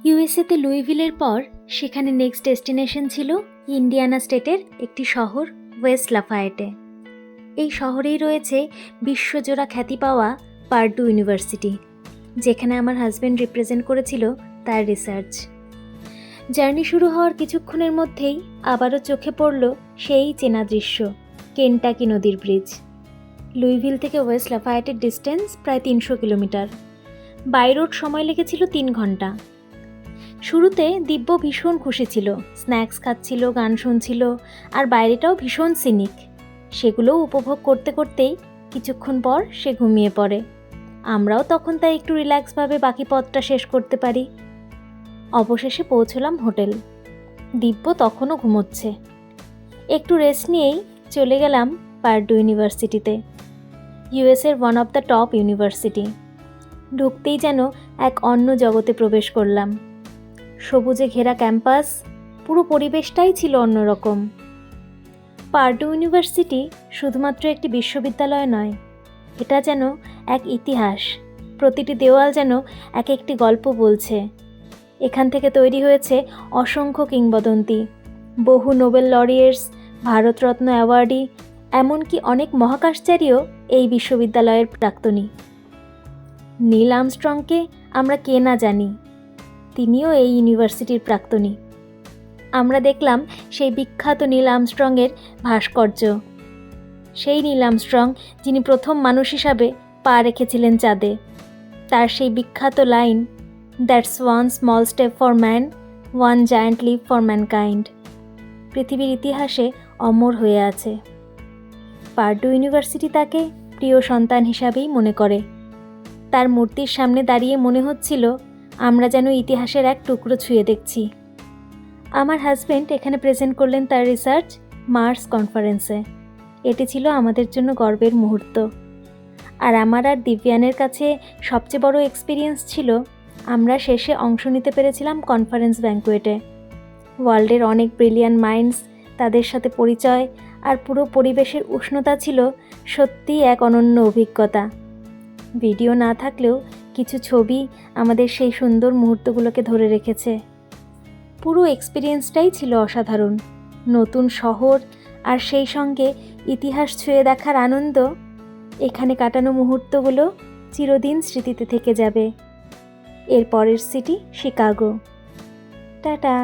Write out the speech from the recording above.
ইউএসএতে লুইভিলের পর সেখানে next destination ছিল ইন্ডিয়ানা স্টেটের একটি শহর ওয়েস্ট লাফায়েটে। এই শহরেই রয়েছে বিশ্বজোড়া খ্যাতি পাওয়া পার্ডু ইউনিভার্সিটি, যেখানে আমার হাজব্যান্ড রিপ্রেজেন্ট করেছিল তার রিসার্চ। জার্নি শুরু হওয়ার কিছুক্ষণের মধ্যেই আবারও চোখে পড়ল সেই চেনা দৃশ্য, কেনটাকি নদীর ব্রিজ। লুইভিল থেকে ওয়েস্ট লাফায়েটের ডিস্টেন্স প্রায় 300 কিলোমিটার। বাই রোড সময় লেগেছিল 3 ঘন্টা। শুরুতে দিব্য ভীষণ খুশি ছিল, স্ন্যাক্স খাচ্ছিল, গান শুনছিল, আর বাইরেটাও ভীষণ সিনিক। সেগুলোও উপভোগ করতে করতেই কিছুক্ষণ পর সে ঘুমিয়ে পড়ে। আমরাও তখন তাই একটু রিল্যাক্সভাবে বাকি পথটা শেষ করতে পারি। অবশেষে পৌঁছলাম হোটেল। দিব্য তখনও ঘুমোচ্ছে। একটু রেস্ট নিয়েই চলে গেলাম পার্ডু ইউনিভার্সিটিতে, ইউএসের one of the top university. ঢুকতেই যেন এক অন্য জগতে প্রবেশ করলাম। সবুজে ঘেরা ক্যাম্পাস, পুরো পরিবেশটাই ছিল অন্যরকম। পার্ডু ইউনিভার্সিটি শুধুমাত্র একটি বিশ্ববিদ্যালয় নয়, এটা যেন এক ইতিহাস। প্রতিটি দেওয়াল যেন এক একটি গল্প বলছে। এখান থেকে তৈরি হয়েছে অসংখ্য কিংবদন্তি, বহু নোবেল লরিয়েটস, ভারতরত্ন অ্যাওয়ার্ডি, এমনকি অনেক মহাকাশচারীও এই বিশ্ববিদ্যালয়ের প্রাক্তনী। নীল আর্মস্ট্রংকে আমরা কে না জানি, তিনিও এই ইউনিভার্সিটির প্রাক্তনী। আমরা দেখলাম সেই বিখ্যাত নীল আর্মস্ট্রংয়ের ভাস্কর্য, সেই নীল আর্মস্ট্রং যিনি প্রথম মানুষ হিসাবে পা রেখেছিলেন চাঁদে। তার সেই বিখ্যাত line, that's one small step for man, one giant leap for mankind, পৃথিবীর ইতিহাসে অমর হয়ে আছে। পার্ডু ইউনিভার্সিটি তাকে প্রিয় সন্তান হিসাবেই মনে করে। তার মূর্তির সামনে দাঁড়িয়ে মনে হচ্ছিল আমরা যেন ইতিহাসের এক টুকরো ছুঁয়ে দেখছি। আমার হাজব্যান্ড এখানে প্রেজেন্ট করলেন তার রিসার্চ মার্স কনফারেন্সে। এটি ছিল আমাদের জন্য গর্বের মুহূর্ত। আর আমার আর দিব্যানের কাছে সবচেয়ে বড় এক্সপিরিয়েন্স ছিল আমরা শেষে অংশ নিতে পেরেছিলাম কনফারেন্স ব্যাঙ্কুয়েটে। ওয়ার্ল্ডের অনেক ব্রিলিয়ান্ট মাইন্ডস, তাদের সাথে পরিচয়, আর পুরো পরিবেশের উষ্ণতা ছিল সত্যিই এক অনন্য অভিজ্ঞতা। ভিডিও না থাকলেও কিছু ছবি আমাদের সেই সুন্দর মুহূর্তগুলোকে ধরে রেখেছে। পুরো এক্সপিরিয়েন্সটাই ছিল অসাধারণ। নতুন শহর আর সেই সঙ্গে ইতিহাস ছুঁয়ে দেখার আনন্দ, এখানে কাটানো মুহূর্তগুলো চিরদিন স্মৃতিতে থেকে যাবে। এর পরের সিটি শিকাগো। টাটা।